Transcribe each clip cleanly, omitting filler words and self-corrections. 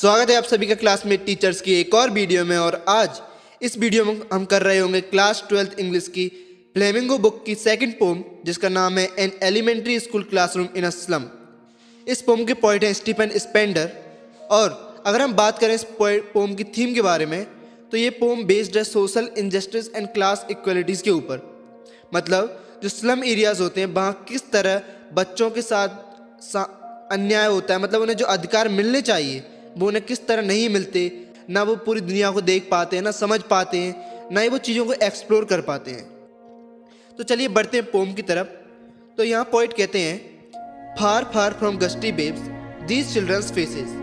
स्वागत है आप सभी का क्लासमेट टीचर्स की एक और वीडियो में। और आज इस वीडियो में हम कर रहे होंगे क्लास 12th इंग्लिश की फ्लेमिंगो बुक की सेकंड पोम, जिसका नाम है an elementary school classroom in a slum. इस पोम के पोएट हैं स्टीफन स्पेंडर। और अगर हम बात करें इस पोम की थीम के बारे में, तो ये पोम बेस्ड है सोशल इनजस्टिस एंड क्लास इक्वलिटीज़ के ऊपर। मतलब जो स्लम एरियाज होते हैं वहाँ किस तरह बच्चों के साथ अन्याय होता है, मतलब उन्हें जो अधिकार मिलने चाहिए वो उन्हें किस तरह नहीं मिलते। ना वो पूरी दुनिया को देख पाते हैं, ना समझ पाते हैं, ना ही वो चीज़ों को एक्सप्लोर कर पाते हैं। तो चलिए बढ़ते हैं पोम की तरफ। तो यहाँ पोइट कहते हैं, far far from gusty waves these children's faces.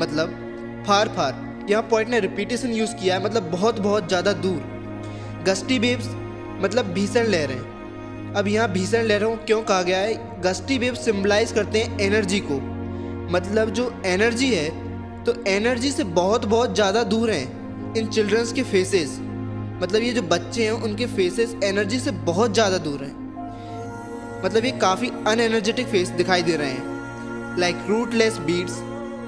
मतलब फार फार, यहाँ पोइट ने रिपीटेशन यूज़ किया है, मतलब बहुत बहुत ज़्यादा दूर। गस्टी बेब्स मतलब भीषण लहरें। अब यहाँ भीषण लहरों को क्यों कहा गया है? गस्टी वेव्स सिंबलाइज करते हैं एनर्जी को। मतलब जो एनर्जी है, तो एनर्जी से बहुत बहुत ज़्यादा दूर हैं इन चिल्ड्रंस के फेसेस। मतलब ये जो बच्चे हैं उनके फेसेस एनर्जी से बहुत ज़्यादा दूर हैं। मतलब ये काफ़ी अनएनर्जेटिक फेस दिखाई दे रहे हैं। Like rootless weeds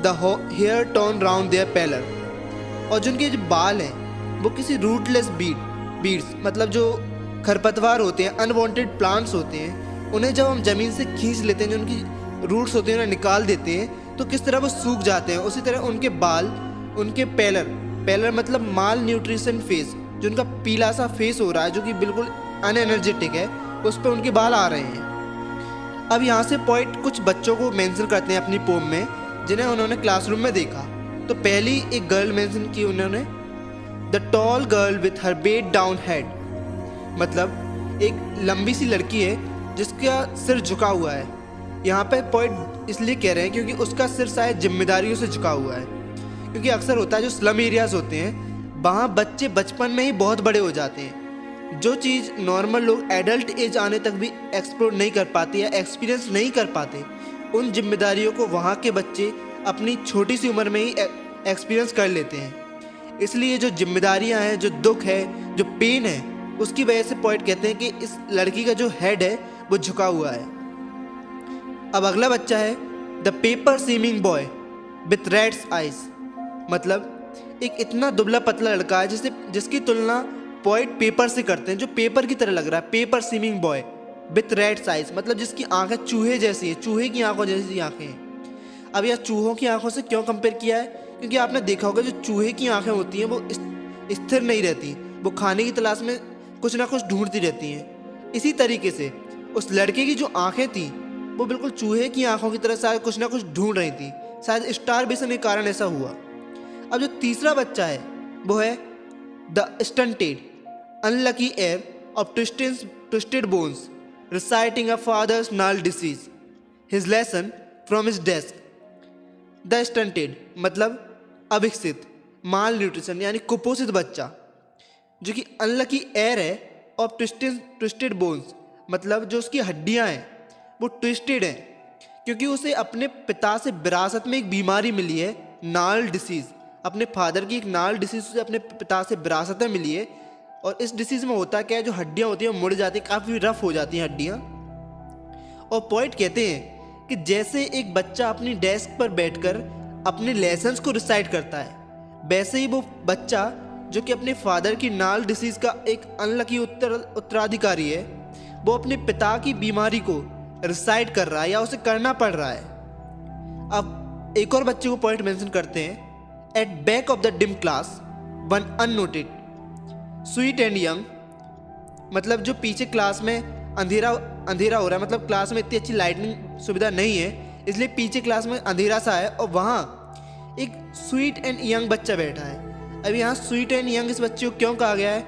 the hair torn round their pallor. और जिनके जो बाल हैं वो किसी रूटलेस बीड्स मतलब जो खरपतवार होते हैं, अनवांटेड प्लांट्स होते हैं, उन्हें जब हम ज़मीन से खींच लेते हैं, जो उनकी रूट्स होते हैं उन्हें निकाल देते हैं, तो किस तरह वो सूख जाते हैं। उसी तरह उनके बाल, उनके पैलर मतलब माल न्यूट्रिशन फेस, जो उनका पीला सा फेस हो रहा है जो कि बिल्कुल अनएनर्जेटिक है, उस पर उनके बाल आ रहे हैं। अब यहाँ से पॉइंट कुछ बच्चों को मेंशन करते हैं अपनी पोम में, जिन्हें उन्होंने क्लासरूम में देखा। तो पहली एक गर्ल मेंशन की उन्होंने, the tall girl with her bed down head. मतलब एक लंबी सी लड़की है जिसका सिर झुका हुआ है। यहाँ पे पॉइंट इसलिए कह रहे हैं क्योंकि उसका सिर शायद जिम्मेदारियों से झुका हुआ है। क्योंकि अक्सर होता है जो स्लम एरियाज होते हैं वहाँ बच्चे बचपन में ही बहुत बड़े हो जाते हैं। जो चीज़ नॉर्मल लोग एडल्ट एज आने तक भी एक्सप्लोर नहीं कर पाते या एक्सपीरियंस नहीं कर पाते, उन जिम्मेदारियों को वहाँ के बच्चे अपनी छोटी सी उम्र में ही एक्सपीरियंस कर लेते हैं। इसलिए जो जिम्मेदारियाँ हैं, जो दुख है, जो पेन है, उसकी वजह से पॉइंट कहते हैं कि इस लड़की का जो हेड है वो झुका हुआ है। अब अगला बच्चा है the paper seeming boy with rat's eyes. मतलब एक इतना दुबला पतला लड़का है जिसकी तुलना पॉइंट पेपर से करते हैं, जो पेपर की तरह लग रहा है। Paper seeming boy with rat's eyes मतलब जिसकी आंखें चूहे जैसी है, चूहे की आंखों जैसी आंखें हैं। अब यह चूहों की आंखों से क्यों कंपेयर किया है? क्योंकि आपने देखा होगा जो चूहे की आंखें होती हैं वो स्थिर नहीं रहती, वो खाने की तलाश में कुछ ना कुछ ढूंढती रहती हैं। इसी तरीके से उस लड़के की जो आंखें थी वो बिल्कुल चूहे की आंखों की तरह शायद कुछ ना कुछ ढूंढ रही थी। शायद स्टारवेशन के कारण ऐसा हुआ। अब जो तीसरा बच्चा है वो है the stunted unlucky heir of twisted bones reciting a father's gnarled disease his lesson from his desk. The stunted मतलब अविकसित, माल न्यूट्रिशन यानी कुपोषित बच्चा, जो कि अनलकी एयर है ऑफ ट्विस्टेड बोन्स मतलब जो उसकी हड्डियां हैं वो ट्विस्टेड हैं, क्योंकि उसे अपने पिता से विरासत में एक बीमारी मिली है, नाल डिसीज़। अपने फादर की एक नाल डिसीज़ उसे अपने पिता से विरासत में मिली है। और इस डिसीज़ में होता क्या है, जो हड्डियां होती हैं वो मुड़ जाती हैं, काफ़ी रफ हो जाती हैं हड्डियां। और पॉइंट कहते हैं कि जैसे एक बच्चा अपनी डेस्क पर बैठकर अपने लेसन्स को रिसाइट करता है, वैसे ही वो बच्चा जो कि अपने फादर की नाल डिसीज़ का एक अनलकी उत्तराधिकारी है, वो अपने पिता की बीमारी को रिसाइट कर रहा है या उसे करना पड़ रहा है। अब एक और बच्चे को पॉइंट मेंशन करते हैं, at back of the dim class one unnoted sweet and young. मतलब जो पीछे क्लास में अंधेरा हो रहा है, मतलब क्लास में इतनी अच्छी लाइटिंग सुविधा नहीं है, इसलिए पीछे क्लास में अंधेरा सा है और वहाँ एक स्वीट एंड यंग बच्चा बैठा है। अब यहाँ स्वीट एंड यंग इस बच्चे को क्यों कहा गया है?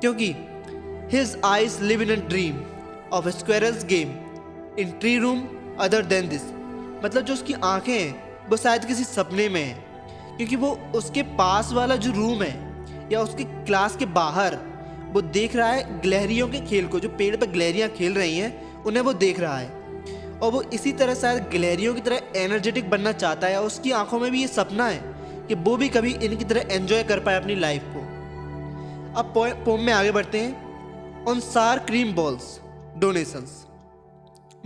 क्योंकि his eyes live in a dream of A squirrels game in tree room other than this. मतलब जो उसकी आंखें हैं वो शायद किसी सपने में हैं, क्योंकि वो उसके पास वाला जो रूम है या उसके क्लास के बाहर वो देख रहा है गिलहरियों के खेल को। जो पेड़ पर गिलहरियाँ खेल रही हैं उन्हें वो देख रहा है, और वो इसी तरह शायद गिलहरियों की तरह एनर्जेटिक बनना चाहता है। और उसकी आंखों में भी ये सपना है कि वो भी कभी इनकी तरह एंजॉय कर पाए अपनी लाइफ को। अब पोम में आगे बढ़ते हैं, ऑन सार क्रीम बॉल्स डोनेशंस।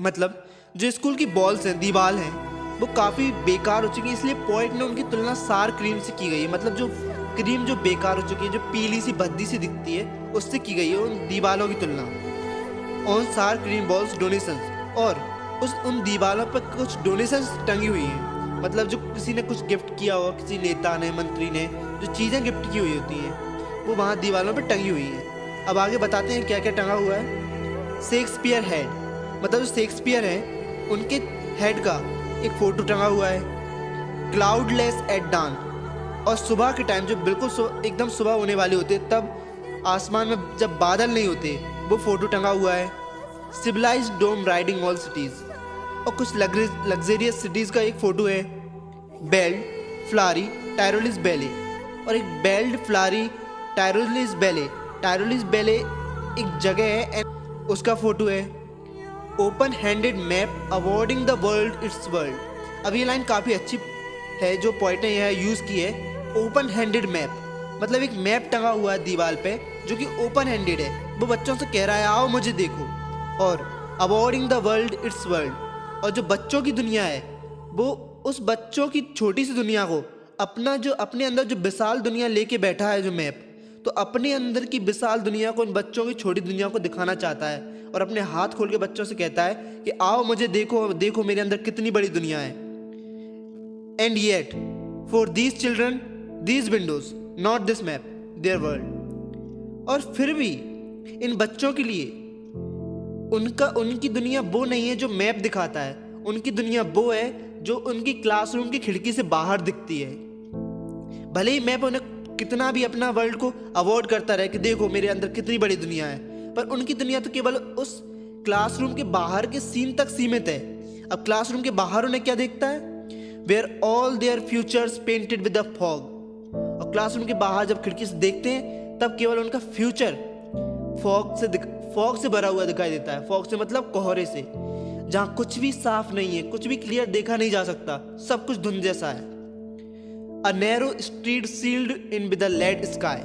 मतलब जो स्कूल की बॉल्स हैं, दीवार हैं, वो काफ़ी बेकार हो चुकी है, इसलिए पोएट ने उनकी तुलना सार क्रीम से की गई है। मतलब जो क्रीम जो बेकार हो चुकी है, जो पीली सी भद्दी सी दिखती है, उससे की गई है उन दीवालों की तुलना। ऑन सार क्रीम बॉल्स डोनेशंस, और उन दीवालों पर कुछ डोनेशंस टंगी हुई हैं। मतलब जो किसी ने कुछ गिफ्ट किया होगा, किसी नेता ने, मंत्री ने जो चीज़ें गिफ्ट की हुई होती हैं वो वहाँ दीवालों पर टंगी हुई हैं। अब आगे बताते हैं क्या क्या टंगा हुआ है। शेक्सपियर हेड, मतलब जो शेक्सपियर हैं उनके हेड का एक फ़ोटो टंगा हुआ है। क्लाउडलेस एट डान, और सुबह के टाइम जो बिल्कुल एकदम सुबह होने वाली होती है तब आसमान में जब बादल नहीं होते वो फ़ोटो टंगा हुआ है। सिविलाइज्ड डोम राइडिंग ऑल सिटीज़, और कुछ लग्जरियस सिटीज़ का एक फ़ोटो है। बेल्ड फ्लारी टायरोलिस बैले, और एक बेल्ड फ्लारी टायरोलिस बैले, टायरोलिस बैले एक जगह है एंड उसका फ़ोटो है। Open handed map awarding the world it's world. अब ये लाइन काफ़ी अच्छी है जो पोएट ने यहाँ यूज़ की है। ओपन हैंडेड मैप मतलब एक मैप टंगा हुआ है दीवार पे जो कि ओपन हैंडेड है, वो बच्चों से कह रहा है आओ मुझे देखो। और awarding the world it's world, और जो बच्चों की दुनिया है वो उस बच्चों की छोटी सी दुनिया को अपने अंदर जो विशाल दुनिया लेके बैठा है जो मैप, तो अपने अंदर की विशाल दुनिया को उन बच्चों की छोटी दुनिया को दिखाना चाहता है और अपने हाथ खोल के बच्चों से कहता है कि आओ मुझे देखो, देखो मेरे अंदर कितनी बड़ी दुनिया है। And yet for these children these Windows not this map there world, और फिर भी इन बच्चों के लिए उनकी दुनिया वो नहीं है जो मैप दिखाता है, उनकी दुनिया वो है जो उनकी क्लासरूम की खिड़की से बाहर दिखती है। भले ही मैप उन्हें कितना भी अपना वर्ल्ड को अवॉर्ड करता रहे कि देखो मेरे अंदर कितनी बड़ी दुनिया है, पर उनकी दुनिया तो केवल उस क्लासरूम के बाहर के सीन तक सीमित है। अब क्लासरूम के बाहर उन्हें क्या देखता है? Where all their futures painted with the fog, और क्लासरूम के बाहर जब खिड़की से देखते हैं तब केवल उनका फ्यूचर फॉग से भरा हुआ दिखाई देता है। फॉग से मतलब कोहरे से, जहाँ कुछ भी साफ नहीं है, कुछ भी क्लियर देखा नहीं जा सकता, सब कुछ धुंध जैसा है। A narrow street sealed in with the lead sky,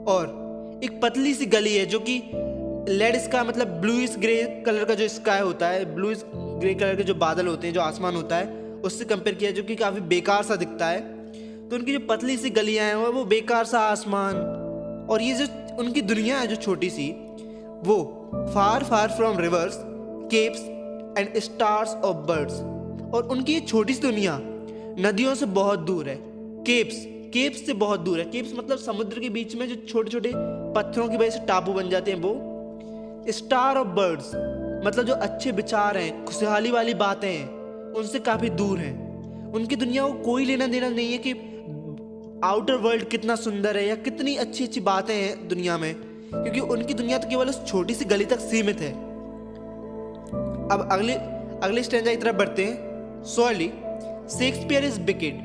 और एक पतली सी गली है जो कि लेड स्काई मतलब ब्लूइश ग्रे कलर का जो स्काई होता है, ब्लूइश ग्रे कलर के जो बादल होते हैं, जो आसमान होता है उससे कंपेयर किया, जो कि काफ़ी बेकार सा दिखता है। तो उनकी जो पतली सी गलियाँ हैं वो बेकार सा आसमान, और ये जो उनकी दुनिया है जो छोटी सी, वो far far from rivers capes and stars of words, और उनकी ये छोटी सी दुनिया नदियों से बहुत दूर है। केप्स से बहुत दूर है। केप्स मतलब समुद्र के बीच में जो छोटे छोटे पत्थरों की वजह से टापू बन जाते हैं वो। स्टार ऑफ बर्ड्स मतलब जो अच्छे विचार हैं, खुशहाली वाली बातें हैं, उनसे काफ़ी दूर हैं। उनकी दुनिया को कोई लेना देना नहीं है कि आउटर वर्ल्ड कितना सुंदर है या कितनी अच्छी अच्छी बातें हैं दुनिया में, क्योंकि उनकी दुनिया तो केवल उस छोटी सी गली तक सीमित है। अब अगले स्टैंजा की तरफ बढ़ते हैं। सॉरी शेक्सपियर इज विकेड,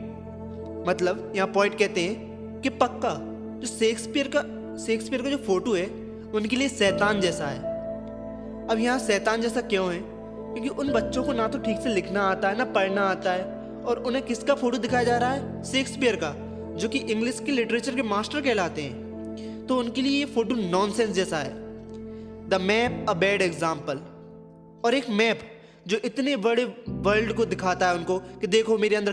मतलब यहाँ पॉइंट कहते हैं कि पक्का जो शेक्सपियर का जो फोटो है उनके लिए शैतान जैसा है। अब यहाँ शैतान जैसा क्यों है? क्योंकि उन बच्चों को ना तो ठीक से लिखना आता है ना पढ़ना आता है, और उन्हें किसका फोटो दिखाया जा रहा है? शेक्सपियर का, जो कि इंग्लिश के लिटरेचर के मास्टर कहलाते हैं। तो उनके लिए ये फोटो नॉनसेंस जैसा है। The map a bad example, और एक मैप जो इतने बड़े वर्ल्ड को दिखाता है उनको कि देखो मेरे अंदर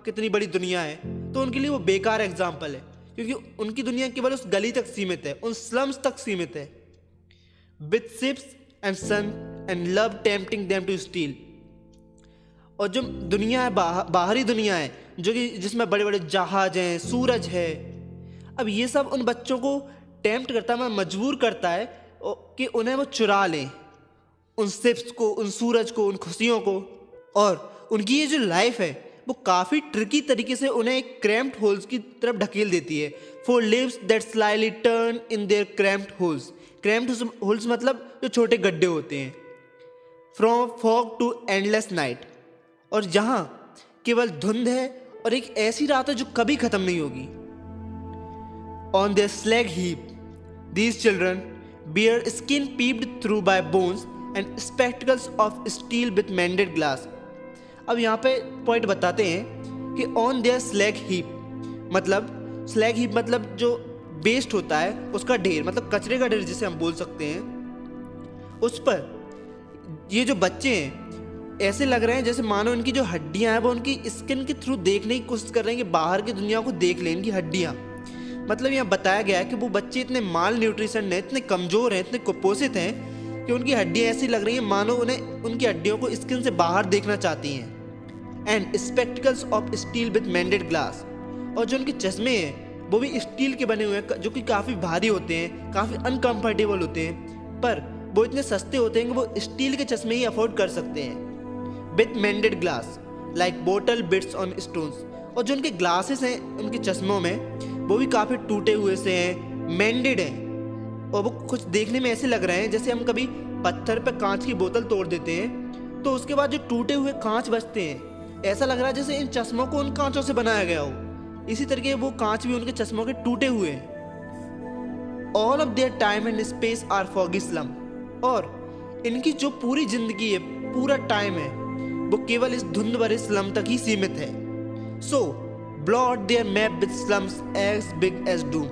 कितनी बड़ी दुनिया है, तो उनके लिए वो बेकार एग्जाम्पल है, क्योंकि उनकी दुनिया केवल उस गली तक सीमित है, उन स्लम्स तक सीमित है। With ships and sun and love tempting them to steal, और जो दुनिया है बाहरी दुनिया है जो कि जिसमें बड़े बड़े जहाज हैं, सूरज है, अब ये सब उन बच्चों को टेम्प्ट करता है, मजबूर करता है कि उन्हें वो चुरा लें, उन शिप्स को, उन सूरज को, उन खुशियों को। और उनकी ये जो लाइफ है वो काफ़ी ट्रिकी तरीके से उन्हें एक क्रैम्प्ड होल्स की तरफ ढकेल देती है। For lives that slightly turn in their cramped holes. Cramped holes मतलब जो छोटे गड्ढे होते हैं। From fog to endless night, और जहाँ केवल धुंध है और एक ऐसी रात है जो कभी खत्म नहीं होगी। On their slag heap these children bear skin peeped through by bones and spectacles of steel with mended glass। अब यहाँ पे पॉइंट बताते हैं कि ऑन देयर स्लैग हीप मतलब जो वेस्ट होता है उसका ढेर, मतलब कचरे का ढेर जिसे हम बोल सकते हैं, उस पर ये जो बच्चे हैं ऐसे लग रहे हैं जैसे मानो इनकी जो हड्डियां हैं वो उनकी स्किन के थ्रू देखने की कोशिश कर रहे हैं कि बाहर की दुनिया को देख लें, इनकी हड्डियां। मतलब यहाँ बताया गया है कि वो बच्चे इतने माल न्यूट्रिशन हैं, इतने कमज़ोर हैं, इतने कुपोषित हैं कि उनकी हड्डियाँ ऐसी लग रही हैं मानो उन्हें उनकी हड्डियों को स्किन से बाहर देखना चाहती हैं। And spectacles of steel with मेंडेड glass, और जो उनके चश्मे हैं वो भी स्टील के बने हुए हैं, जो कि काफ़ी भारी होते हैं, काफ़ी अनकम्फर्टेबल होते हैं, पर वो इतने सस्ते होते हैं कि वो स्टील के चश्मे ही अफोर्ड कर सकते हैं। With मेंडेड glass like bottle beads on stones, और जो उनके ग्लासेस हैं उनके चश्मों में वो भी काफ़ी टूटे हुए से हैं, मेंडेड हैं, और वो कुछ देखने में ऐसे लग रहे हैं जैसे हम कभी पत्थर पर कांच की बोतल तोड़ देते हैं तो उसके बाद जो टूटे हुए कांच बचते हैं, ऐसा लग रहा है जैसे इन चश्मों को उन कांचों से बनाया गया हो। इसी तरीके वो कांच भी उनके चश्मों के टूटे हुए हैं। All of their time and space are foggy slum, और इनकी जो पूरी जिंदगी है, पूरा टाइम है, वो केवल इस धुंध भरे स्लम तक ही सीमित है। So blot their map with slums as big as doom.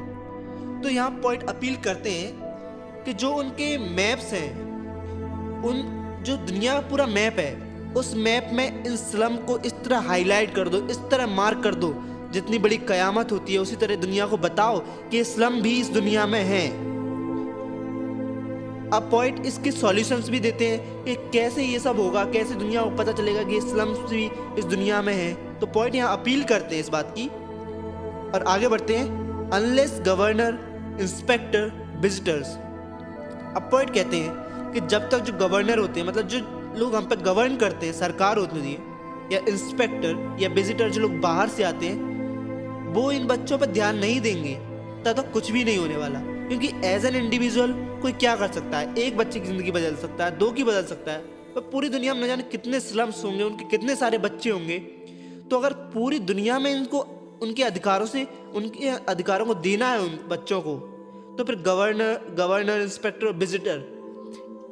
तो यहाँ पॉइंट अपील करते हैं कि जो उनके मैप्स हैं, उन जो दुनिया का पूरा मैप है, उस मैप में इन स्लम को इस तरह हाईलाइट कर दो, इस तरह मार्क कर दो, जितनी बड़ी कयामत होती है उसी तरह दुनिया को बताओ कि स्लम भी इस दुनिया में हैं। अब पॉइंट इसके सॉल्यूशंस भी देते हैं कि कैसे ये सब होगा, कैसे दुनिया को पता चलेगा कि स्लम्स भी इस दुनिया में हैं। तो पॉइंट यहाँ अपील करते हैं इस बात की, और आगे बढ़ते हैं। Unless governor, inspector, visitors. अब पॉइंट कहते हैं कि जब तक जो गवर्नर होते हैं, मतलब जो लोग हम पे गवर्न करते हैं, सरकार होती है, या इंस्पेक्टर या विजिटर जो लोग बाहर से आते हैं, वो इन बच्चों पर ध्यान नहीं देंगे तब तक कुछ भी नहीं होने वाला। क्योंकि एज एन इंडिविजुअल कोई क्या कर सकता है, एक बच्चे की ज़िंदगी बदल सकता है, दो की बदल सकता है, तो पूरी दुनिया में न जाने कितने स्लम्स होंगे, उनके कितने सारे बच्चे होंगे। तो अगर पूरी दुनिया में इनको उनके अधिकारों से, उनके अधिकारों को देना है उन बच्चों को, तो फिर गवर्नर, इंस्पेक्टर और विजिटर,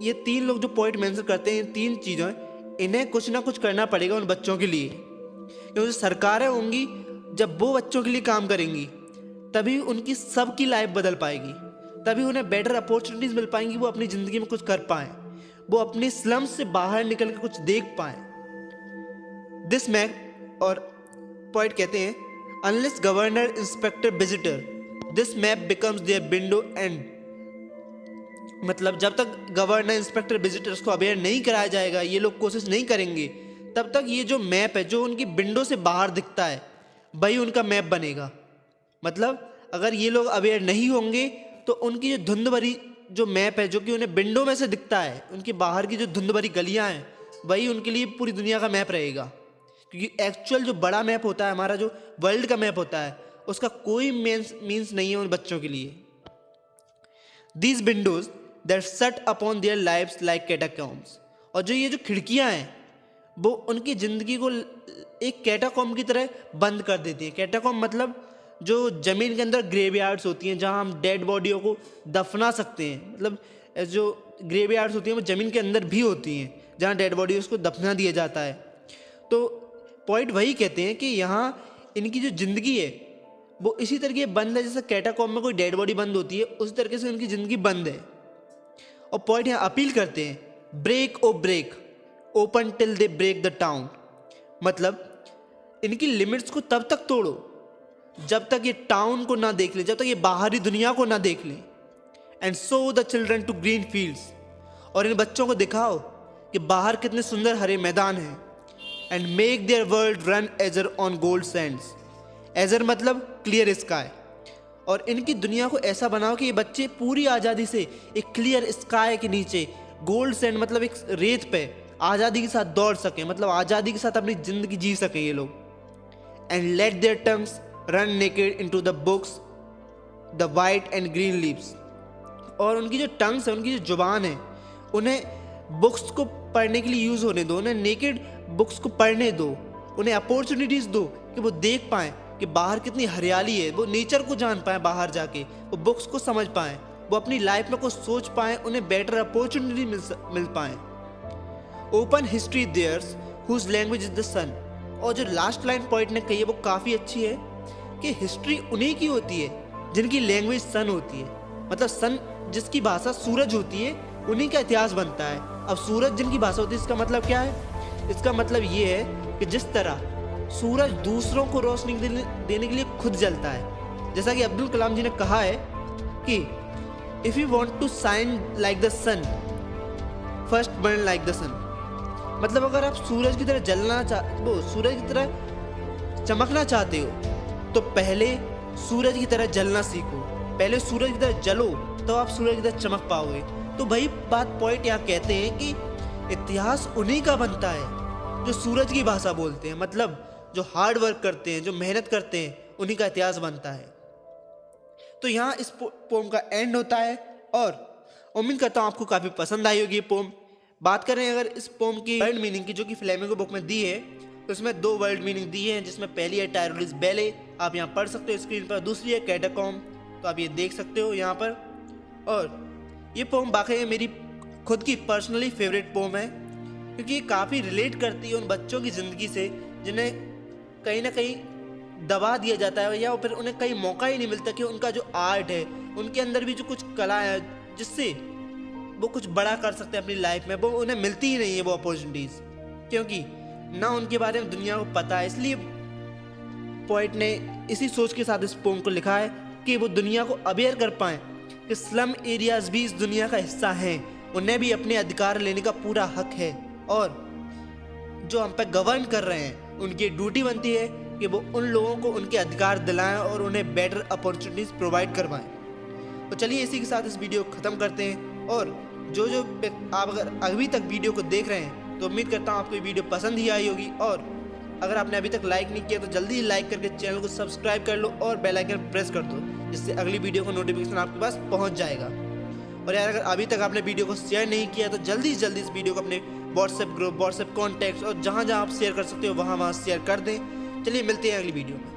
ये तीन लोग जो पॉइंट मेंशन करते हैं, ये तीन चीज़ें, इन्हें कुछ ना कुछ करना पड़ेगा उन बच्चों के लिए। क्योंकि सरकारें होंगी, जब वो बच्चों के लिए काम करेंगी तभी उनकी सबकी लाइफ बदल पाएगी, तभी उन्हें बेटर अपॉर्चुनिटीज़ मिल पाएंगी, वो अपनी ज़िंदगी में कुछ कर पाएँ, वो अपनी स्लम्स से बाहर निकल कर कुछ देख पाएँ। दिस मैप, और पॉइंट कहते हैं, unless governor, inspector, visitor, this map becomes their window and. मतलब जब तक गवर्नर, इंस्पेक्टर, विजिटर्स को अवेयर नहीं कराया जाएगा, ये लोग कोशिश नहीं करेंगे, तब तक ये जो मैप है, जो उनकी विंडो से बाहर दिखता है, वही उनका मैप बनेगा। मतलब अगर ये लोग अवेयर नहीं होंगे तो उनकी जो धुंध भरी जो मैप है, जो कि उन्हें विंडो में से दिखता है, उनकी बाहर की जो धुंध भरी गलियां हैं, वही उनके लिए पूरी दुनिया का मैप रहेगा। क्योंकि एक्चुअल जो बड़ा मैप होता है, हमारा जो वर्ल्ड का मैप होता है, उसका कोई मीन्स नहीं है उन बच्चों के लिए। These Windows that shut upon their lives like catacombs, और जो ये जो खिड़कियां हैं वो उनकी ज़िंदगी को एक कैटाकॉम की तरह बंद कर देती है। कैटाकॉम मतलब जो ज़मीन के अंदर ग्रेवयार्ड्स होती हैं, जहां हम डेड बॉडियों को दफना सकते हैं। मतलब जो ग्रेवयार्ड्स होती हैं वो ज़मीन के अंदर भी होती हैं, जहां डेड बॉडीज़ को दफना दिया जाता है। तो पॉइंट वही कहते हैं कि यहाँ इनकी जो ज़िंदगी है वो इसी तरीके बंद है, जैसे कैटाकॉम में कोई डेड बॉडी बंद होती है, उसी तरीके से उनकी ज़िंदगी बंद है। और पॉइंट यहाँ अपील करते हैं, break O break open till they break the town. मतलब इनकी लिमिट्स को तब तक तोड़ो जब तक ये टाउन को ना देख ले, जब तक ये बाहरी दुनिया को ना देख लें। And show the children to green fields, और इन बच्चों को दिखाओ कि बाहर कितने सुंदर हरे मैदान हैं। And make their world run azure on gold sands. Azure मतलब क्लियर स्काई, और इनकी दुनिया को ऐसा बनाओ कि ये बच्चे पूरी आज़ादी से एक क्लियर स्काई के नीचे, गोल्ड सैंड मतलब एक रेत पे आज़ादी के साथ दौड़ सकें, मतलब आज़ादी के साथ अपनी ज़िंदगी जी सकें ये लोग। And let their tongues run naked into the books the white and green leaves, और उनकी जो टंग्स है, उनकी जो जुबान है, उन्हें बुक्स को पढ़ने के लिए यूज़ होने दो, उन्हें नेकेड बुक्स को पढ़ने दो, उन्हें अपॉर्चुनिटीज़ दो कि वो देख पाएँ कि बाहर कितनी हरियाली है, वो नेचर को जान पाएँ, बाहर जाके वो बुक्स को समझ पाएँ, वो अपनी लाइफ में कुछ सोच पाएँ, उन्हें बेटर अपॉर्चुनिटी मिल पाएँ। Open history theirs whose language is the sun, और जो लास्ट लाइन पॉइंट ने कही है वो काफ़ी अच्छी है कि हिस्ट्री उन्हीं की होती है जिनकी लैंग्वेज सन होती है। मतलब सन जिसकी भाषा सूरज होती है, उन्हीं का इतिहास बनता है। अब सूरज जिनकी भाषा होती है, इसका मतलब क्या है इसका मतलब ये है कि जिस तरह सूरज दूसरों को रोशनी देने के लिए खुद जलता है, जैसा कि अब्दुल कलाम जी ने कहा है कि if you want to shine like the sun first burn like the sun. मतलब अगर आप सूरज की तरह सूरज की तरह चमकना चाहते हो तो पहले सूरज की तरह जलना सीखो, पहले सूरज की तरह जलो तो आप सूरज की तरह चमक पाओगे। तो वही बात पॉइंट यहाँ कहते हैं कि इतिहास उन्हीं का बनता है जो सूरज की भाषा बोलते हैं, मतलब जो हार्ड वर्क करते हैं, जो मेहनत करते हैं, उन्हीं का इतिहास बनता है। तो यहाँ इस पोम का एंड होता है और उम्मीद करता हूँ आपको काफ़ी पसंद आई होगी ये पोम। बात करें अगर इस पोम की वर्ड मीनिंग की, जो कि फ्लेमिंगो बुक में दी है, तो इसमें 2 वर्ड मीनिंग दी है, जिसमें पहली है टायरोलिस बैले, आप यहाँ पढ़ सकते हो स्क्रीन पर, दूसरी है कैटाकॉम, तो आप ये देख सकते हो यहाँ पर। और ये पोम वाकई मेरी खुद की पर्सनली फेवरेट पोम है, क्योंकि ये काफ़ी रिलेट करती है उन बच्चों की ज़िंदगी से जिन्हें कहीं ना कहीं दबा दिया जाता है, या फिर उन्हें कहीं मौका ही नहीं मिलता कि उनका जो आर्ट है, उनके अंदर भी जो कुछ कला है जिससे वो कुछ बड़ा कर सकते हैं अपनी लाइफ में, वो उन्हें मिलती ही नहीं है वो अपॉर्चुनिटीज़, क्योंकि ना उनके बारे में दुनिया को पता है। इसलिए पोएट ने इसी सोच के साथ इस पोम को लिखा है कि वो दुनिया को अवेयर कर पाएँ कि स्लम एरियाज़ भी इस दुनिया का हिस्सा हैं, उन्हें भी अपने अधिकार लेने का पूरा हक है, और जो हम पे गवर्न कर रहे हैं उनकी ड्यूटी बनती है कि वो उन लोगों को उनके अधिकार दिलाएं और उन्हें बेटर अपॉर्चुनिटीज़ प्रोवाइड करवाएं। तो चलिए इसी के साथ इस वीडियो को ख़त्म करते हैं, और जो आप अगर अभी तक वीडियो को देख रहे हैं तो उम्मीद करता हूँ आपको ये वीडियो पसंद ही आई होगी, और अगर आपने अभी तक लाइक नहीं किया तो जल्दी ही लाइक करके चैनल को सब्सक्राइब कर लो और बेल आइकन प्रेस कर दो, जिससे अगली वीडियो का नोटिफिकेशन आपके पास पहुँच जाएगा। और यार अगर अभी तक आपने वीडियो को शेयर नहीं किया तो जल्दी से जल्दी इस वीडियो को अपने व्हाट्सएप ग्रुप, व्हाट्सएप कॉन्टैक्ट्स और जहाँ जहाँ आप शेयर कर सकते हो वहाँ शेयर कर दें। चलिए मिलते हैं अगली वीडियो में।